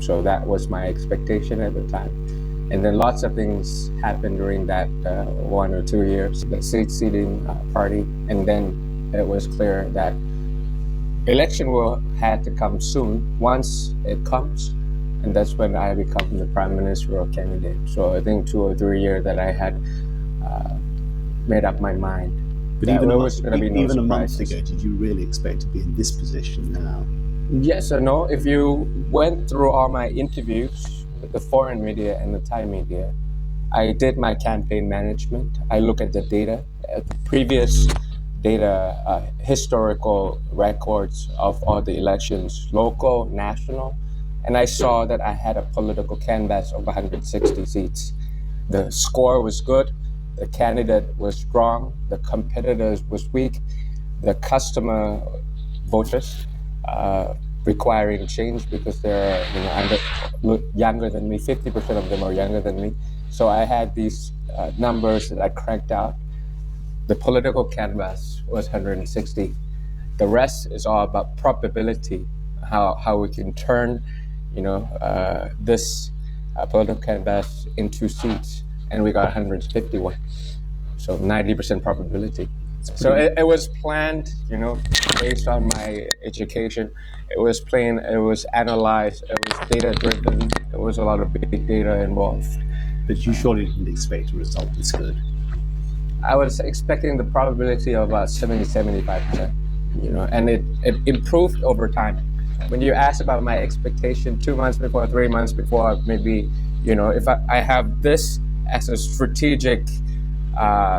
So that was my expectation at the time. And then lots of things happened during that 1 or 2 years, the seating party. And then it was clear that election had to come soon. Once it comes, and that's when I become the prime ministerial candidate. So I think 2 or 3 years that I had made up my mind. But even a month ago, did you really expect to be in this position now? Yes or no. If you went through all my interviews with the foreign media and the Thai media, I did my campaign management. I look at the data, previous data, historical records of all the elections, local, national, and I saw that I had a political canvas of 160 seats. The score was good, the candidate was strong, the competitors was weak, the customer voters requiring change because they're younger than me. 50% of them are younger than me. So I had these numbers that I cranked out. The political canvas was 160. The rest is all about probability, how we can turn, this political canvas into seats, and we got 151. So 90% probability. So it was planned, based on my education. It was planned, it was analyzed, it was data driven. There was a lot of big data involved. But you surely didn't expect a result this good. I was expecting the probability of about 70-75%, and it improved over time. When you ask about my expectation 2 months before, 3 months before, maybe, if I have this as a strategic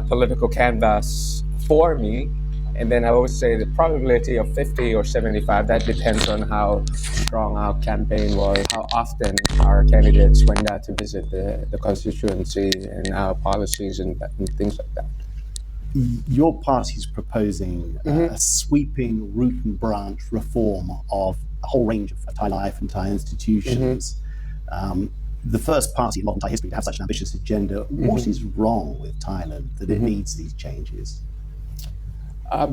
political canvas for me, and then I would say the probability of 50 or 75, that depends on how strong our campaign was, how often our candidates went out to visit the constituency and our policies and things like that. Your party's proposing a sweeping root and branch reform of a whole range of Thai life and Thai institutions. The first party in modern Thai history to have such an ambitious agenda. What is wrong with Thailand that it needs these changes?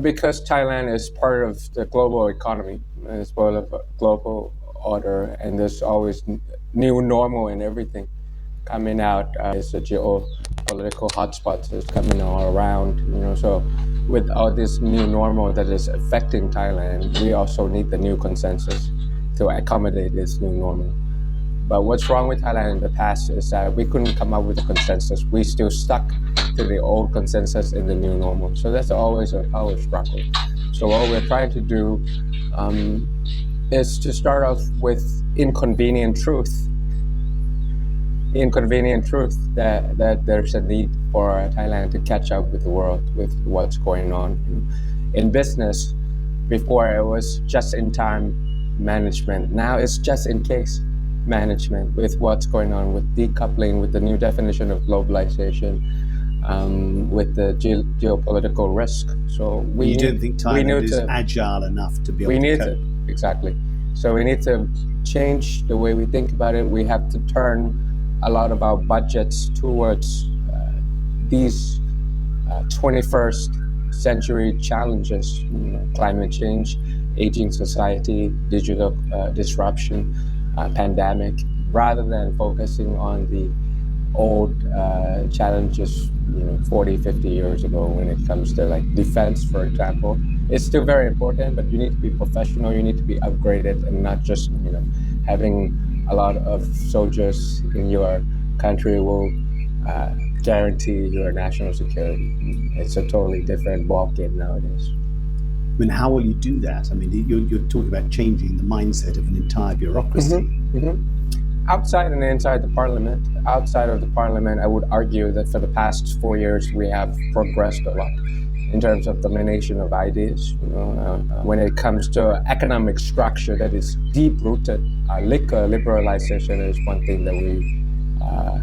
Because Thailand is part of the global economy, and it's part of a global order, and there's always new normal and everything coming out. It's a geopolitical hotspots is coming all around, so with all this new normal that is affecting Thailand, we also need the new consensus to accommodate this new normal. But what's wrong with Thailand in the past is that we couldn't come up with a consensus. We still stuck to the old consensus in the new normal. So that's always a power struggle. So what we're trying to do is to start off with inconvenient truth. Inconvenient truth that there's a need for Thailand to catch up with the world, with what's going on. In business, before it was just-in-time management. Now it's just-in-case management with what's going on with decoupling, with the new definition of globalization, with the geopolitical risk. So you don't think Thailand is agile enough to be able to cope? Exactly. So we need to change the way we think about it. We have to turn a lot of our budgets towards these 21st century challenges, climate change, aging society, digital disruption, pandemic, rather than focusing on the old challenges 40, 50 years ago when it comes to like defense, for example. It's still very important, but you need to be professional, you need to be upgraded, and not just having a lot of soldiers in your country will guarantee your national security. It's a totally different ballgame nowadays. I mean, how will you do that? I mean, you're talking about changing the mindset of an entire bureaucracy. Outside and inside the parliament. Outside of the parliament, I would argue that for the past 4 years, we have progressed a lot in terms of domination of ideas. When it comes to economic structure that is deep-rooted, liquor liberalization is one thing that we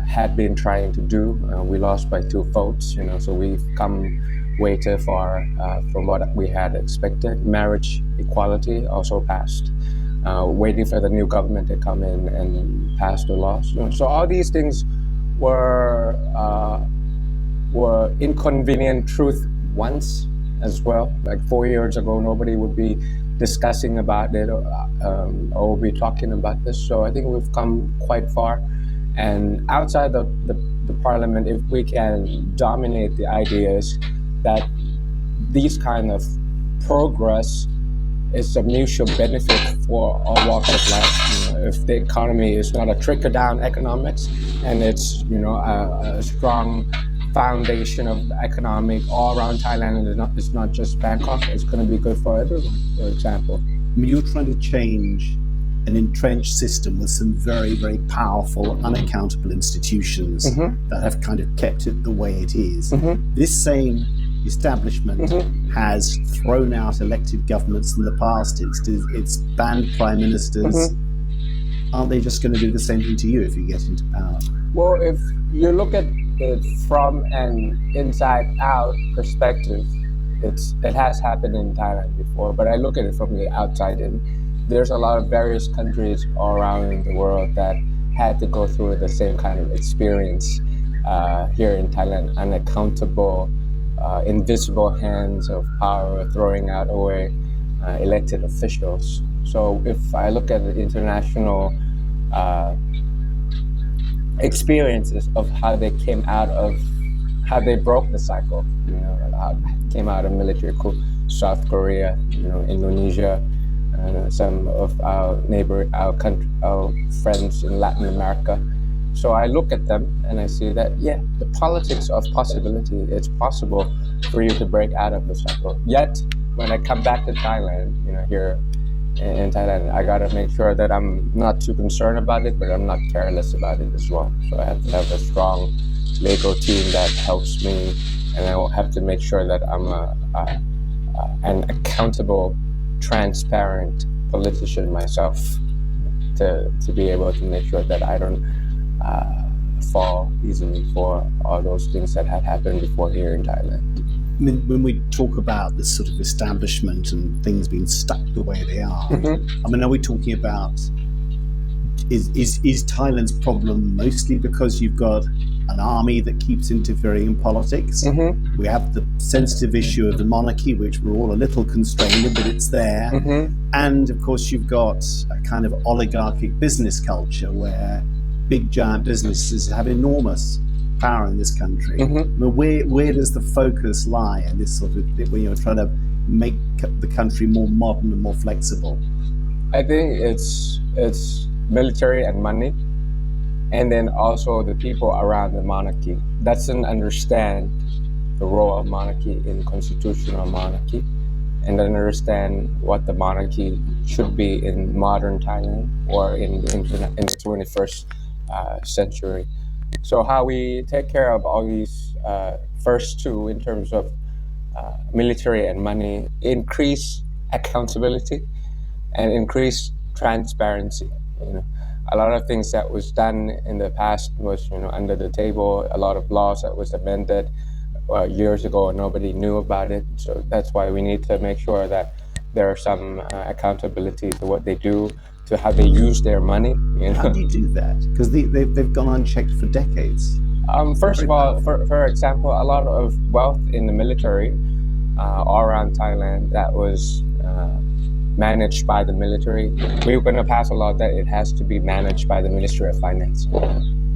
had been trying to do. We lost by 2 votes, so we've come way too far from what we had expected. Marriage equality also passed. Waiting for the new government to come in and pass the laws. So all these things were inconvenient truth once as well. Like 4 years ago, nobody would be discussing about it or we'll be talking about this. So I think we've come quite far. And outside the parliament, if we can dominate the ideas that these kind of progress is a mutual benefit for all walks of life. If the economy is not a trickle-down economics, and it's a strong foundation of economic all around Thailand, and it's not just Bangkok, it's going to be good for everyone. For example, I mean, you're trying to change an entrenched system with some very, very powerful, unaccountable institutions that have kind of kept it the way it is. This same establishment has thrown out elected governments in the past. It's banned prime ministers. Aren't they just going to do the same thing to you if you get into power? Well, if you look at it from an inside-out perspective, it has happened in Thailand before, but I look at it from the outside in. There's a lot of various countries all around the world that had to go through the same kind of experience here in Thailand, unaccountable, invisible hands of power throwing out away elected officials. So if I look at the international experiences of how they came out of, how they broke the cycle, came out of military coup, South Korea, Indonesia, some of our friends in Latin America. So I look at them and I see that, the politics of possibility, it's possible for you to break out of the cycle. Yet, when I come back to Thailand, here in Thailand, I got to make sure that I'm not too concerned about it, but I'm not careless about it as well. So I have to have a strong legal team that helps me, and I will have to make sure that I'm an accountable, transparent politician myself to be able to make sure that I don't fall easily for all those things that had happened before here in Thailand. I mean, when we talk about this sort of establishment and things being stuck the way they are, I mean, are we talking about is Thailand's problem mostly because you've got an army that keeps interfering in politics? We have the sensitive issue of the monarchy, which we're all a little constrained in, but it's there. And of course, you've got a kind of oligarchic business culture where big giant businesses have enormous power in this country. But where does the focus lie in this sort of, when you're trying to make the country more modern and more flexible? I think it's military and money, and then also the people around the monarchy doesn't understand the role of monarchy in constitutional monarchy, and then understand what the monarchy should be in modern Thailand or in the 21st century. So how we take care of all these first two in terms of military and money, increase accountability and increase transparency. A lot of things that was done in the past was under the table. A lot of laws that was amended years ago, nobody knew about it. So that's why we need to make sure that there's some accountability to what they do, to how they use their money. How do you do that? Because they've gone unchecked for decades. First of all, for example, a lot of wealth in the military all around Thailand that was managed by the military. We were going to pass a law that it has to be managed by the Ministry of Finance.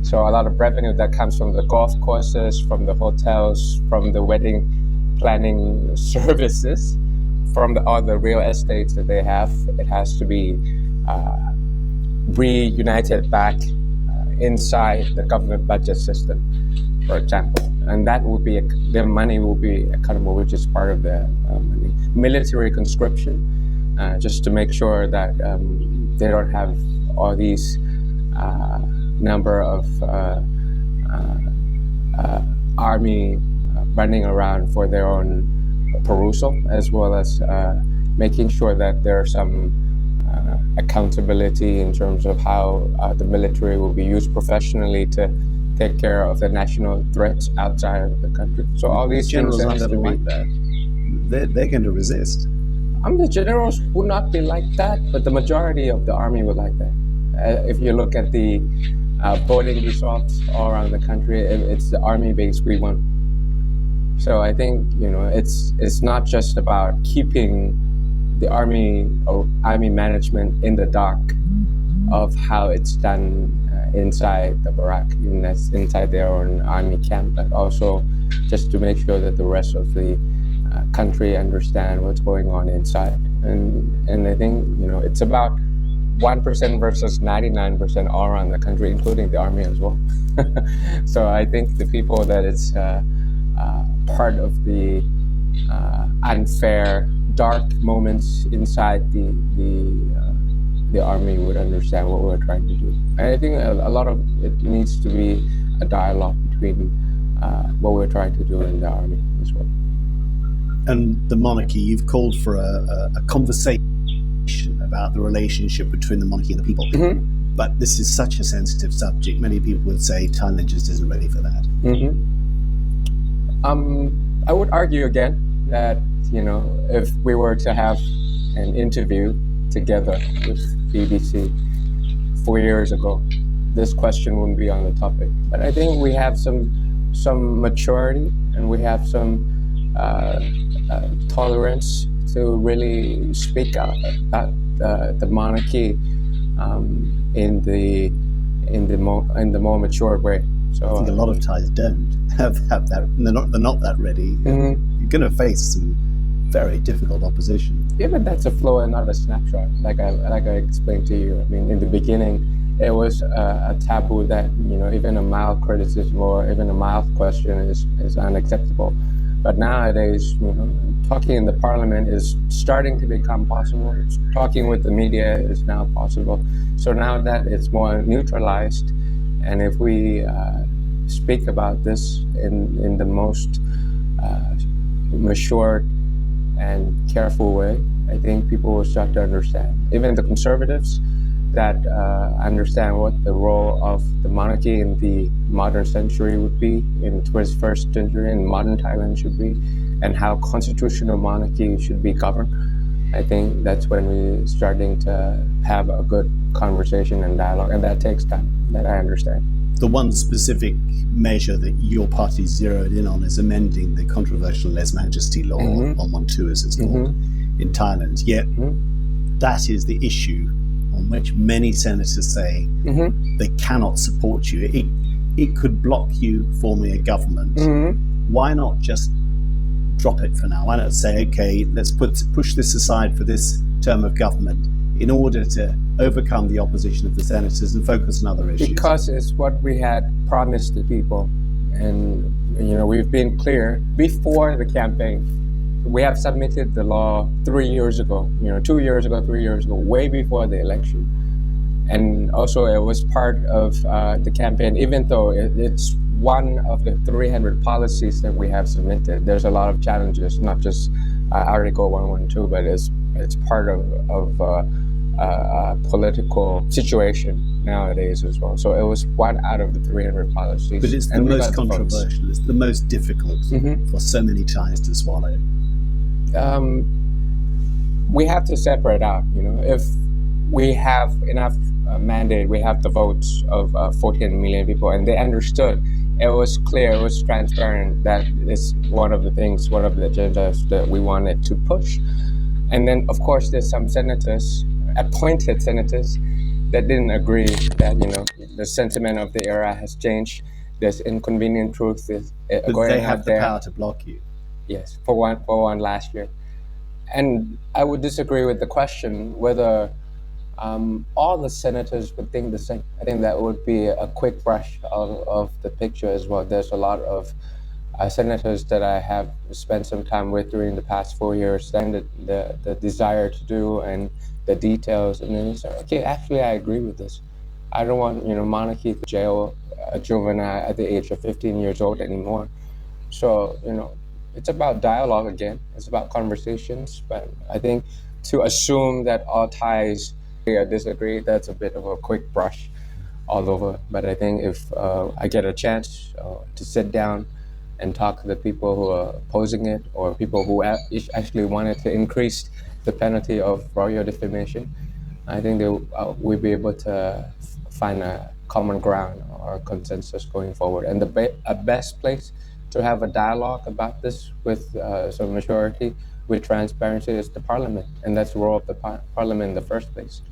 So a lot of revenue that comes from the golf courses, from the hotels, from the wedding planning services, from all the real estates that they have, it has to be reunited back inside the government budget system, for example. And that would be, their money will be accountable, which is part of the money. Military conscription, just to make sure that they don't have all these number of army running around for their own perusal, as well as making sure that there's some accountability in terms of how the military will be used professionally to take care of the national threats outside of the country. So all these generals things aren't like that. They're going to resist. The generals would not be like that, but the majority of the army would like that. If you look at the voting results all around the country, it's the army base we want. So I think it's not just about keeping the army or army management in the dark of how it's done inside the barrack, inside their own army camp, but also just to make sure that the rest of the country understand what's going on inside. And I think it's about 1% versus 99% all around the country, including the army as well. So I think the people that it's part of the unfair, dark moments inside the army would understand what we're trying to do. And I think a lot of it needs to be a dialogue between what we're trying to do in the army as well. And the monarchy, you've called for a conversation about the relationship between the monarchy and the people. Mm-hmm. But this is such a sensitive subject. Many people would say Thailand just isn't ready for that. Mm-hmm. I would argue again that, if we were to have an interview together with BBC 4 years ago, this question wouldn't be on the topic. But I think we have some maturity and we have some tolerance to really speak out about the monarchy in the more mature way. So I think a lot of Thais don't have that. And they're not that ready. Mm-hmm. You're going to face some very difficult opposition. Yeah, but that's a flow and not a snapshot. Like I explained to you. I mean, in the beginning, it was a taboo that even a mild criticism or even a mild question is unacceptable. But nowadays, talking in the parliament is starting to become possible. Talking with the media is now possible. So now that it's more neutralized, and if we speak about this in the most mature and careful way, I think people will start to understand. Even the conservatives that understand what the role of the monarchy in the modern century would be, in the 21st century, in modern Thailand should be, and how constitutional monarchy should be governed. I think that's when we're starting to have a good conversation and dialogue, and that takes time, that I understand. The one specific measure that your party zeroed in on is amending the controversial lèse-majesty law, mm-hmm. 112 as it's called, mm-hmm. in Thailand. Yet that is the issue on which many senators say mm-hmm. they cannot support you. It could block you forming a government. Mm-hmm. Why not just drop it for now? Why not say, okay, let's push this aside for this term of government in order to overcome the opposition of the senators and focus on other issues? Because it's what we had promised the people. And, we've been clear before the campaign. We have submitted the law 3 years ago, 2 years ago, 3 years ago, way before the election. And also it was part of the campaign, even though it's one of the 300 policies that we have submitted. There's a lot of challenges, not just Article 112, but it's part of a political situation nowadays as well. So it was one out of the 300 policies. But it's the most controversial, it's the most difficult mm-hmm. for so many Thais to swallow. We have to separate out, if we have enough mandate, we have the votes of 14 million people, and they understood. It was clear, it was transparent that it's one of the agendas that we wanted to push. And then, of course, there's some senators, appointed senators, that didn't agree that, the sentiment of the era has changed. There's inconvenient truth. But they have the power to block you. Yes, for one last year. And I would disagree with the question whether all the senators would think the same. I think that would be a quick brush of the picture as well. There's a lot of senators that I have spent some time with during the past 4 years, and the desire to do and the details, and then you say, okay, actually I agree with this. I don't want monarchy to jail a juvenile at the age of 15 years old anymore. So it's about dialogue again. It's about conversations. But I think to assume that all Thais disagree, that's a bit of a quick brush all over. But I think if I get a chance to sit down and talk to the people who are opposing it, or people who actually wanted to increase the penalty of royal defamation, I think we'll be able to find a common ground or consensus going forward. And the best place to have a dialogue about this with some maturity with transparency is the parliament, and that's the role of the parliament in the first place.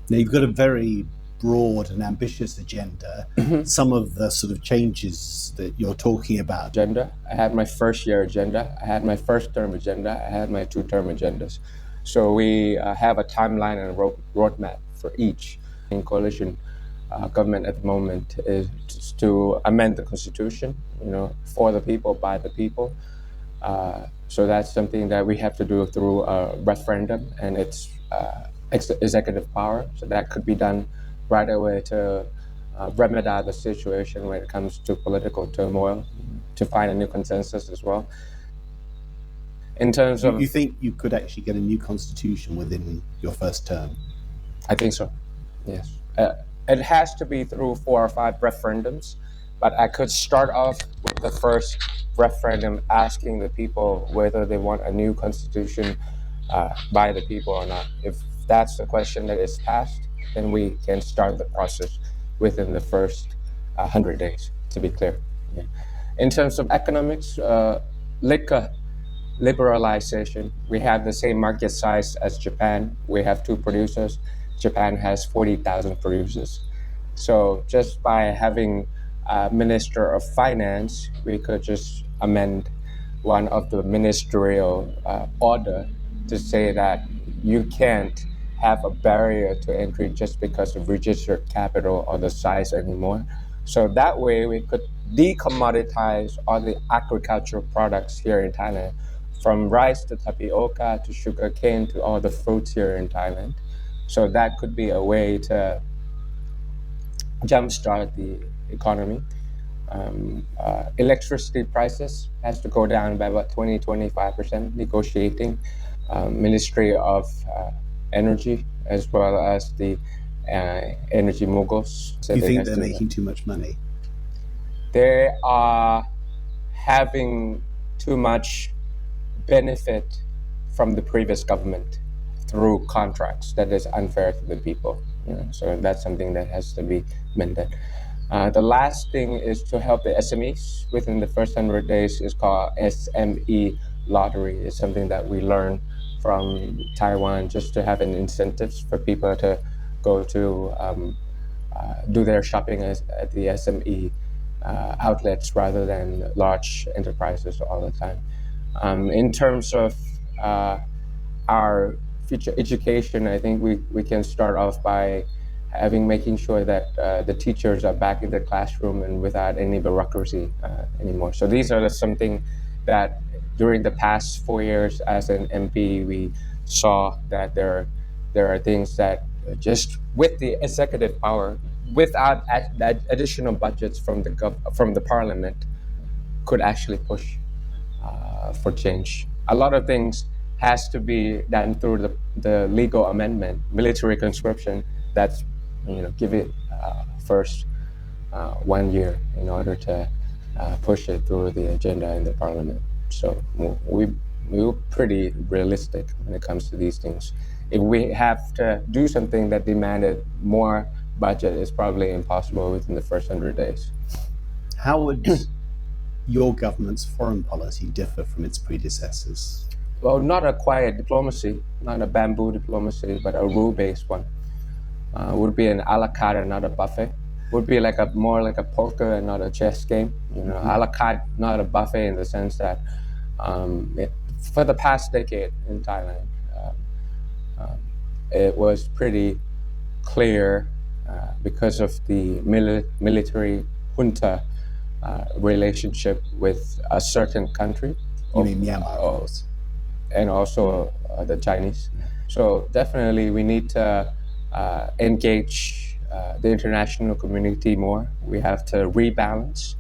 Now, you've got a very broad and ambitious agenda. Some of the sort of changes that you're talking about. Agenda. I had my first year agenda. I had my first term agenda. I had my 2-term agendas. So we have a timeline and a roadmap for each. In coalition government at the moment is to amend the constitution, for the people, by the people. So that's something that we have to do through a referendum, and it's executive power. So that could be done right away to remedy the situation when it comes to political turmoil, to find a new consensus as well. In terms of... You think you could actually get a new constitution within your first term? I think so, yes. It has to be through 4 or 5 referendums, but I could start off with the first referendum asking the people whether they want a new constitution by the people or not. If that's the question that is passed, then we can start the process within the first 100 days, to be clear. Yeah. In terms of economics, liquor liberalization, we have the same market size as Japan. We have 2 producers. Japan has 40,000 producers. So just by having a Minister of Finance, we could just amend one of the ministerial order to say that you can't have a barrier to entry just because of registered capital or the size anymore. So that way we could decommoditize all the agricultural products here in Thailand, from rice to tapioca to sugarcane to all the fruits here in Thailand. So that could be a way to jumpstart the economy. Electricity prices has to go down by about 20-25%, negotiating. Ministry of Energy, as well as the energy moguls. You think they're making too much money? They are having too much benefit from the previous government through contracts that is unfair to the people. So that's something that has to be mended. The last thing is to help the SMEs within the first 100 days is called SME lottery. It's something that we learned from Taiwan, just to have an incentives for people to go to do their shopping at the SME outlets rather than large enterprises all the time. In terms of our future education, I think we can start off by making sure that the teachers are back in the classroom and without any bureaucracy anymore. So these are something that during the past 4 years as an MP, we saw that there are things that just with the executive power, without additional budgets from the parliament, could actually push for change. A lot of things has to be done through the legal amendment, military conscription. That's give it first 1 year in order to push it through the agenda in the parliament. So we're pretty realistic when it comes to these things. If we have to do something that demanded more budget, it's probably impossible within the first 100 days. How would your government's foreign policy differ from its predecessors? Well, not a quiet diplomacy, not a bamboo diplomacy, but a rule-based one. Would be an a la carte and not a buffet. Would be more like a poker and not a chess game. A la carte, not a buffet in the sense that for the past decade in Thailand, it was pretty clear because of the military junta relationship with a certain country. You mean Myanmar, of course. And also the Chinese. So definitely we need to engage the international community more. We have to rebalance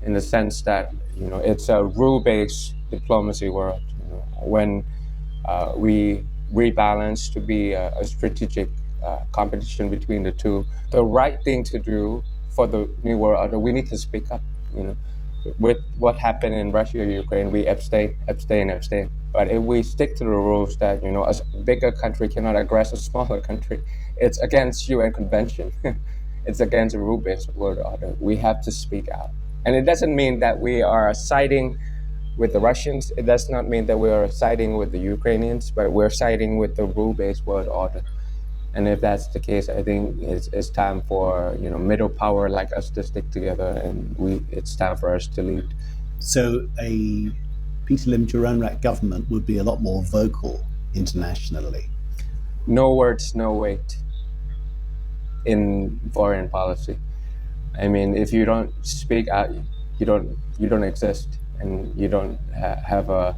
in the sense that it's a rule-based diplomacy world. When we rebalance to be a strategic competition between the two, the right thing to do for the new world order, we need to speak up. With what happened in Russia or Ukraine, we abstain. But if we stick to the rules that a bigger country cannot aggress a smaller country, it's against UN Convention. It's against a rule-based world order. We have to speak out, and it doesn't mean that we are siding with the Russians, it does not mean that we are siding with the Ukrainians, but we're siding with the rule-based world order. And if that's the case, I think it's time for middle power like us to stick together, and it's time for us to lead. So a Peter Lim Juranrat government would be a lot more vocal internationally. No words, no weight in foreign policy. I mean, if you don't speak out, you don't exist, and you don't have a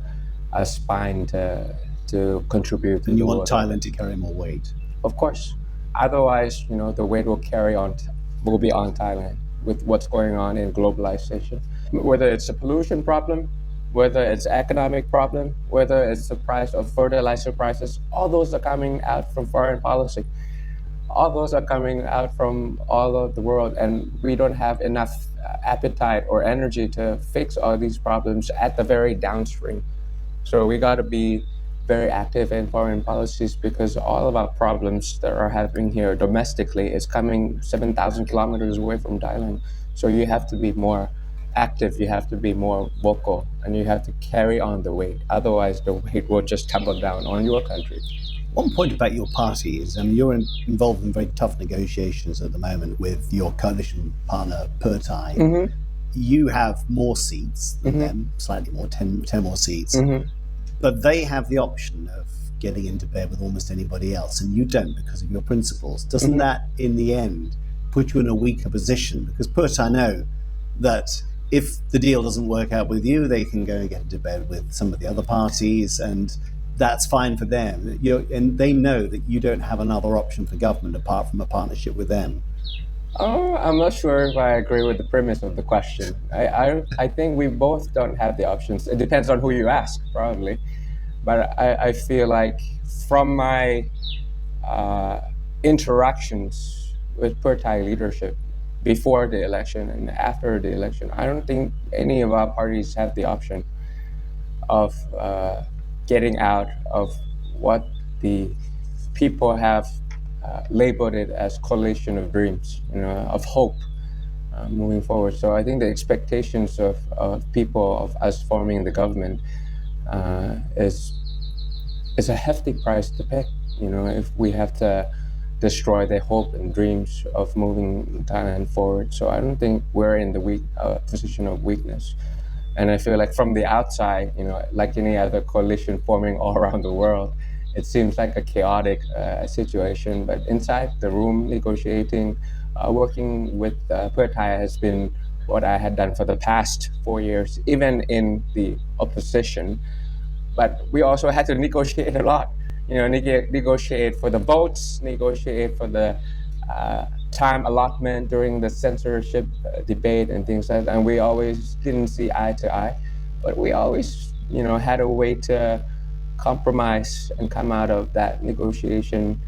spine to contribute. And you want Thailand to carry more weight. Of course. Otherwise, the weight will be on Thailand with what's going on in globalization. Whether it's a pollution problem, whether it's economic problem, whether it's the price of fertilizer prices, all those are coming out from foreign policy. All those are coming out from all of the world, and we don't have enough appetite or energy to fix all these problems at the very downstream. So we got to be very active in foreign policies, because all of our problems that are happening here domestically is coming 7,000 kilometers away from Thailand. So you have to be more active, you have to be more vocal, and you have to carry on the weight. Otherwise, the weight will just tumble down on your country. One point about your party is you're involved in very tough negotiations at the moment with your coalition partner, Per Thai. Mm-hmm. You have more seats than them, slightly more, 10 more seats. Mm-hmm. But they have the option of getting into bed with almost anybody else, and you don't because of your principles. Doesn't that, in the end, put you in a weaker position? Because Per Thai know that if the deal doesn't work out with you, they can go and get into bed with some of the other parties, and that's fine for them. And they know that you don't have another option for government apart from a partnership with them. Oh, I'm not sure if I agree with the premise of the question. I think we both don't have the options. It depends on who you ask, probably. But I feel like from my interactions with Per Thai leadership before the election and after the election, I don't think any of our parties have the option of getting out of what the people have labeled it as coalition of dreams, of hope moving forward. So I think the expectations of people, of us forming the government, is a hefty price to pay. If we have to destroy their hope and dreams of moving Thailand forward. So I don't think we're in the position of weakness. And I feel like from the outside, like any other coalition forming all around the world, it seems like a chaotic situation. But inside the room, negotiating, working with Per Thai has been what I had done for the past 4 years, even in the opposition. But we also had to negotiate a lot. Negotiate for the votes, negotiate for the time allotment during the censorship debate and things like that. And we always didn't see eye to eye, but we always, had a way to compromise and come out of that negotiation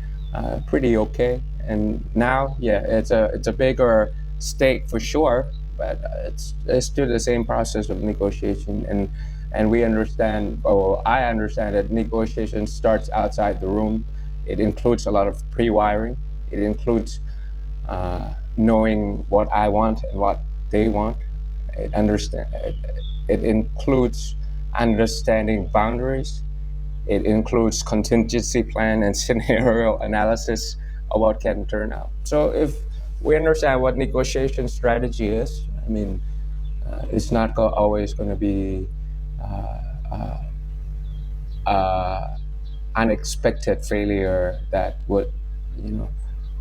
pretty okay. And now, it's a bigger stake for sure, but it's still the same process of negotiation. And we understand, or I understand, that negotiation starts outside the room. It includes a lot of pre-wiring. It includes knowing what I want and what they want. It includes understanding boundaries. It includes contingency plan and scenario analysis of what can turn out. So if we understand what negotiation strategy is, I mean, it's not always going to be unexpected failure that would,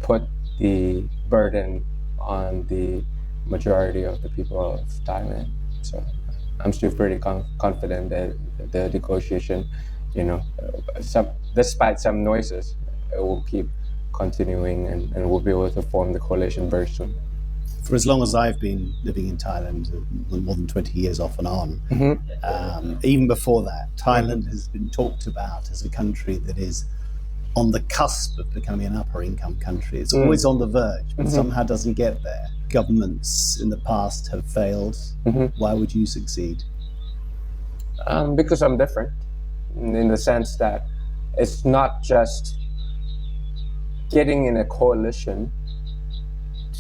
put the burden on the majority of the people of Thailand. So I'm still pretty confident that the negotiation, despite some noises, it will keep continuing, and we'll be able to form the coalition very soon. For as long as I've been living in Thailand, more than 20 years off and on, even before that, Thailand has been talked about as a country that is on the cusp of becoming an upper income country. It's always on the verge, but somehow doesn't get there. Governments in the past have failed. Why would you succeed? Because I'm different, in the sense that it's not just getting in a coalition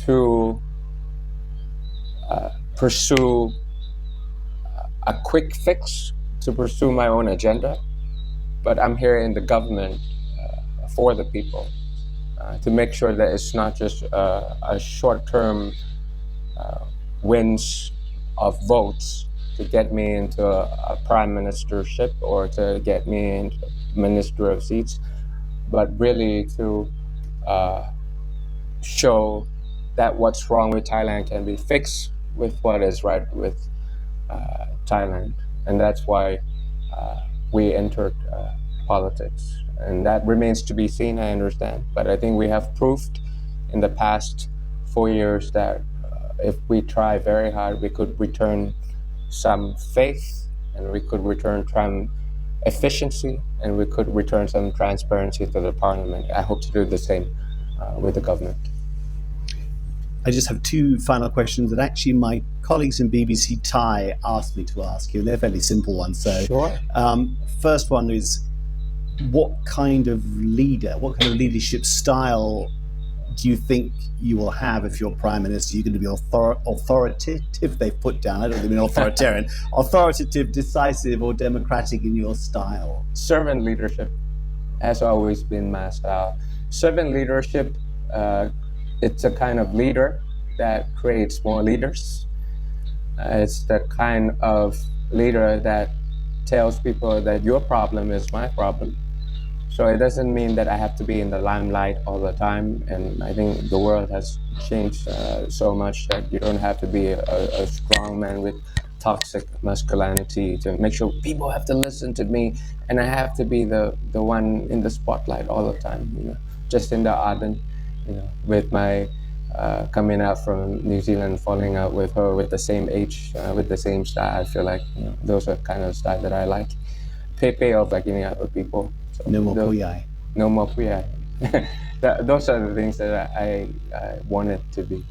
to pursue a quick fix to pursue my own agenda, but I'm here in the government for the people to make sure that it's not just a short-term wins of votes to get me into a prime ministership or to get me into minister of seats, but really to show that what's wrong with Thailand can be fixed with what is right with Thailand. And that's why we entered politics. And that remains to be seen, I understand. But I think we have proved in the past 4 years that if we try very hard, we could return some faith, and we could return some efficiency, and we could return some transparency to the parliament. I hope to do the same with the government. I just have two final questions that actually my colleagues in BBC Thai asked me to ask you. They're fairly simple ones. So, Sure. First one is, what kind of leadership style do you think you will have if you're prime minister? You're going to be authoritative, they've put down, I don't really mean authoritarian, authoritative, decisive, or democratic in your style? Servant leadership has always been my style. Servant leadership, it's a kind of leader that creates more leaders. It's the kind of leader that tells people that your problem is my problem. So it doesn't mean that I have to be in the limelight all the time. And I think the world has changed so much that you don't have to be a strong man with toxic masculinity to make sure people have to listen to me, and I have to be the one in the spotlight all the time. Just in the Arden, with my coming out from New Zealand, falling out with her with the same age, with the same style. I feel like those are kind of style that I like. Pepe of like other people. So no more puyai. No more puyai. Those are the things that I wanted to be.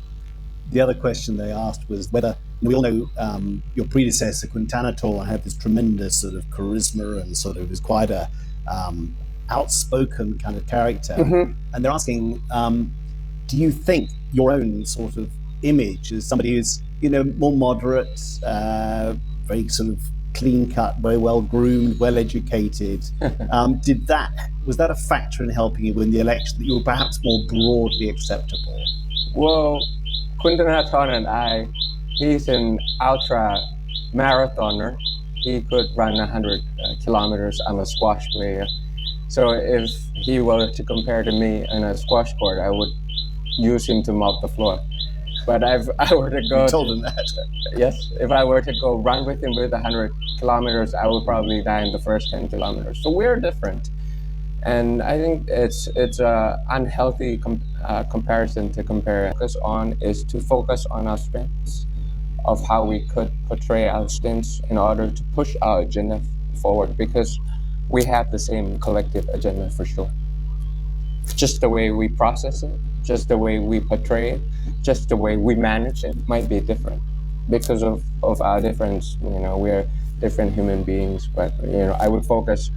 The other question they asked was whether, we all know your predecessor, Quintana Tor, had this tremendous sort of charisma and sort of is quite a outspoken kind of character. Mm-hmm. And they're asking, do you think your own sort of image as somebody who's, more moderate, very sort of clean cut, very well groomed, well educated, was that a factor in helping you win the election, that you were perhaps more broadly acceptable? Well, Quintana Tor and he's an ultra marathoner. He could run 100 kilometers. I'm a squash player. So if he were to compare to me in a squash court, I would use him to mop the floor. But if I were to go... You told him that? Yes. If I were to go run with him with 100 kilometers, I would probably die in the first 10 kilometers. So we're different. And I think it's an unhealthy comparison to compare. Focus on is to focus on our strengths, of how we could portray our strengths in order to push our agenda forward, because we have the same collective agenda for sure. Just the way we process it, just the way we portray it, just the way we manage it might be different because of our difference. We're different human beings, but I would focus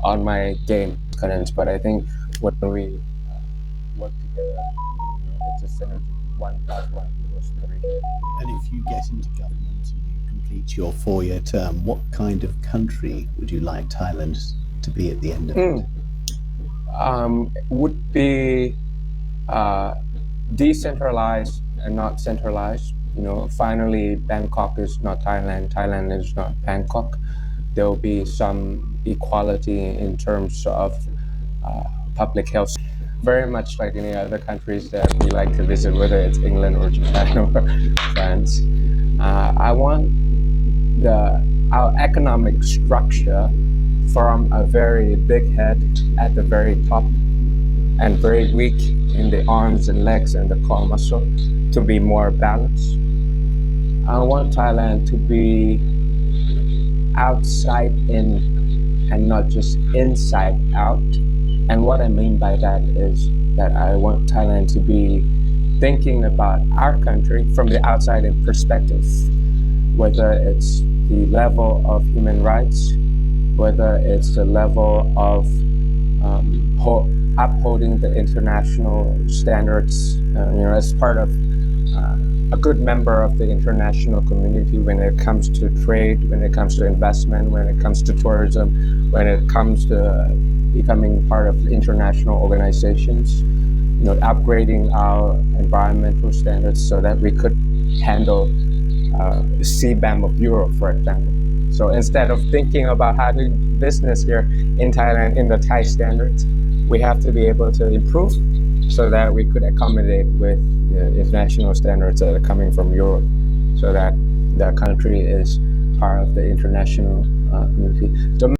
on my game currents. But I think when we work together, it's a synergy. 1 + 1 = 3. And if you get into government and you complete your 4-year term, what kind of country would you like Thailand to be at the end of it? Would be decentralized and not centralized. Finally, Bangkok is not Thailand. Thailand is not Bangkok. There will be some equality in terms of public health. Very much like any other countries that we like to visit, whether it's England or Japan or France. I want our economic structure from a very big head at the very top and very weak in the arms and legs and the core muscle to be more balanced. I want Thailand to be outside in and not just inside out. And what I mean by that is that I want Thailand to be thinking about our country from the outside in perspective, whether it's the level of human rights, whether it's the level of upholding the international standards, as part of a good member of the international community when it comes to trade, when it comes to investment, when it comes to tourism, when it comes to becoming part of international organizations, upgrading our environmental standards so that we could handle the CBAM of Europe, for example. So instead of thinking about having business here in Thailand in the Thai standards, we have to be able to improve so that we could accommodate with the international standards that are coming from Europe, so that the country is part of the international community.